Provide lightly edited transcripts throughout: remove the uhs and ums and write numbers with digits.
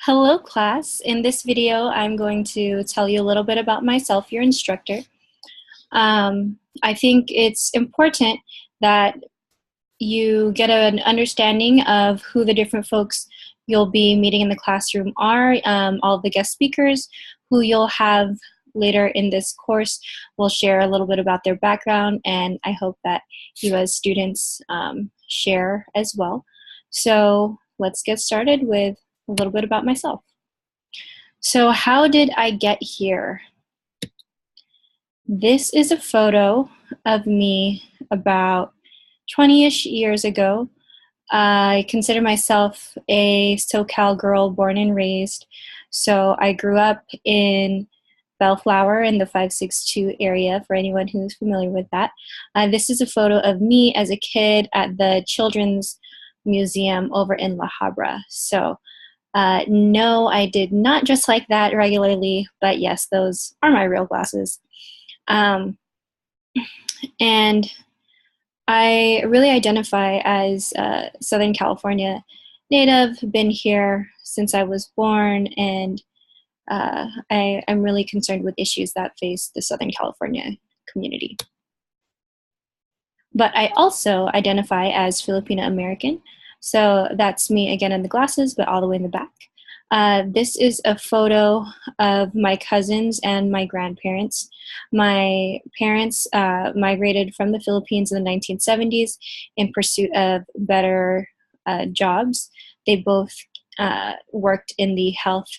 Hello class. In this video, I'm going to tell you a little bit about myself, your instructor. I think it's important that you get an understanding of who the different folks you'll be meeting in the classroom are, all of the guest speakers who you'll have later in this course will share a little bit about their background, and I hope that you as students share as well. So let's get started with a little bit about myself. So how did I get here? This is a photo of me about 20-ish years ago. I consider myself a SoCal girl born and raised. So I grew up in Bellflower in the 562 area, for anyone who's familiar with that. This is a photo of me as a kid at the Children's Museum over in La Habra. So no, I did not dress like that regularly, but yes, those are my real glasses. And I really identify as a Southern California native, been here since I was born, and I'm really concerned with issues that face the Southern California community. But I also identify as Filipino American. So that's me again in the glasses, but all the way in the back. This is a photo of my cousins and my grandparents. My parents migrated from the Philippines in the 1970s in pursuit of better jobs. They both worked in the health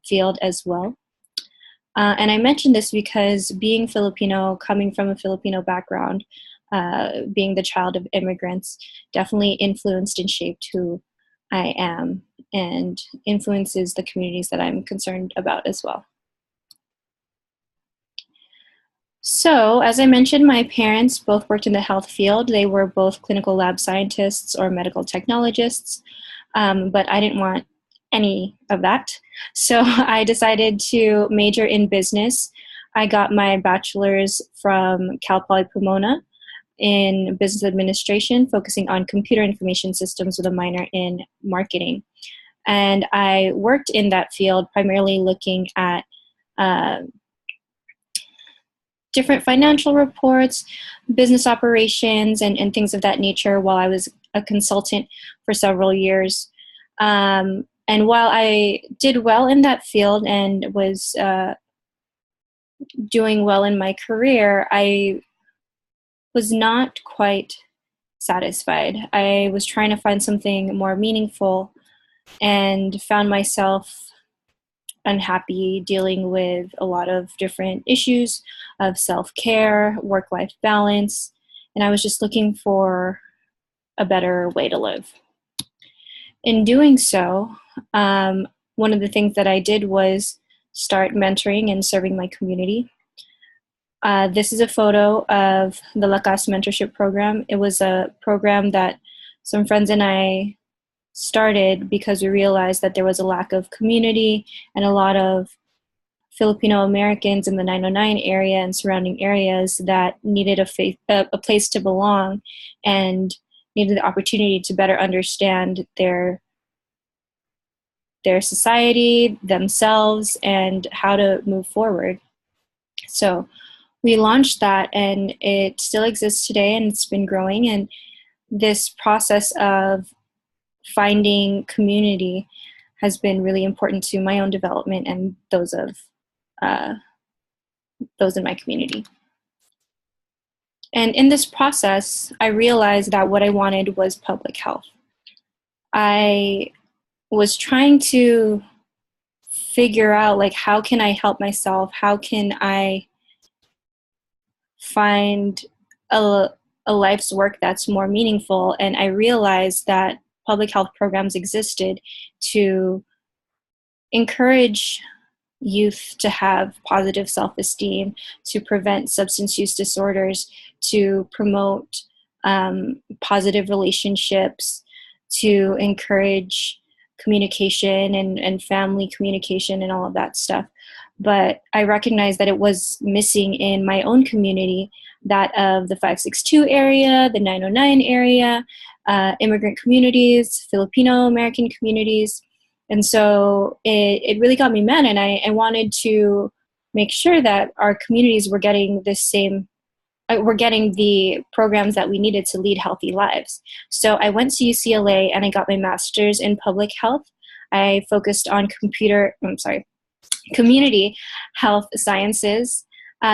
field as well. And I mention this because being Filipino, coming from a Filipino background, being the child of immigrants, definitely influenced and shaped who I am and influences the communities that I'm concerned about as well. So, as I mentioned, my parents both worked in the health field. They were both clinical lab scientists or medical technologists, but I didn't want any of that. So I decided to major in business. I got my bachelor's from Cal Poly Pomona in business administration, focusing on computer information systems with a minor in marketing. And I worked in that field primarily looking at different financial reports, business operations, and things of that nature while I was a consultant for several years. And while I did well in that field and was doing well in my career, I was not quite satisfied. I was trying to find something more meaningful and found myself unhappy dealing with a lot of different issues of self-care, work-life balance, and I was just looking for a better way to live. In doing so, one of the things that I did was start mentoring and serving my community. This is a photo of the Lakas Mentorship Program. It was a program that some friends and I started because we realized that there was a lack of community and a lot of Filipino Americans in the 909 area and surrounding areas that needed a place to belong and needed the opportunity to better understand their society, themselves, and how to move forward. So we launched that, and it still exists today, and it's been growing. And this process of finding community has been really important to my own development and those of those in my community. And in this process, I realized that what I wanted was public health. I was trying to figure out, like, how can I help myself? How can I find a life's work that's more meaningful? And I realized that public health programs existed to encourage youth to have positive self-esteem, to prevent substance use disorders, to promote positive relationships, to encourage communication and family communication and all of that stuff. But I recognized that it was missing in my own community, that of the 562 area, the 909 area, immigrant communities, Filipino American communities. And so it really got me mad, and I wanted to make sure that our communities were getting the same, we're getting the programs that we needed to lead healthy lives. So I went to UCLA and I got my master's in public health. I focused on community health sciences.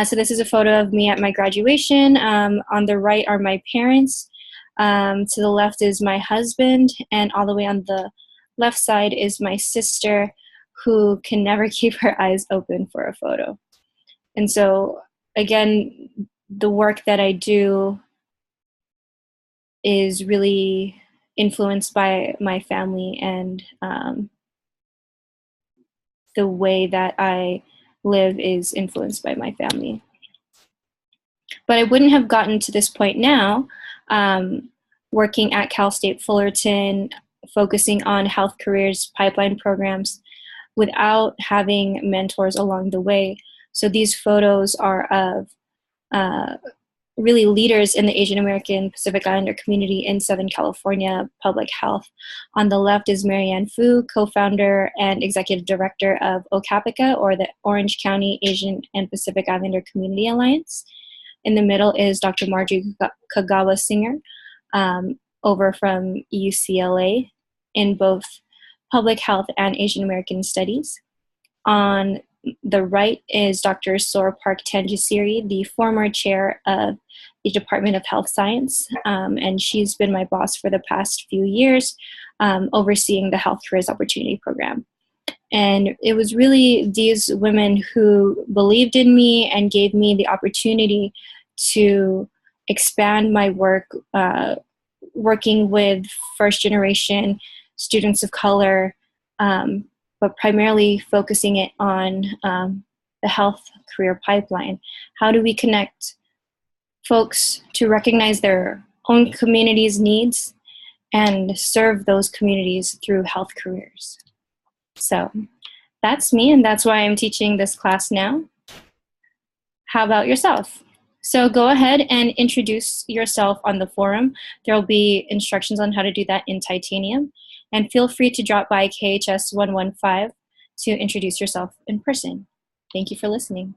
So this is a photo of me at my graduation. On the right are my parents. To the left is my husband, and all the way on the left side is my sister, who can never keep her eyes open for a photo. And so, again, the work that I do is really influenced by my family, and the way that I live is influenced by my family. But I wouldn't have gotten to this point now, working at Cal State Fullerton, focusing on health careers pipeline programs, without having mentors along the way. So these photos are of really leaders in the Asian American Pacific Islander community in Southern California public health. On the left is Marianne Fu, co-founder and executive director of OCAPICA, or the Orange County Asian and Pacific Islander Community Alliance. In the middle is Dr. Marjorie Kagawa Singer, over from UCLA, in both public health and Asian American studies. On the right is Dr. Sora Park Tanjasiri, the former chair of the Department of Health Science, and she's been my boss for the past few years, overseeing the Health Careers Opportunity Program. And it was really these women who believed in me and gave me the opportunity to expand my work, working with first-generation students of color, but primarily focusing it on the health career pipeline. How do we connect folks to recognize their own community's needs and serve those communities through health careers? So that's me, and that's why I'm teaching this class now. How about yourself? So go ahead and introduce yourself on the forum. There will be instructions on how to do that in Titanium. And feel free to drop by KHS 115 to introduce yourself in person. Thank you for listening.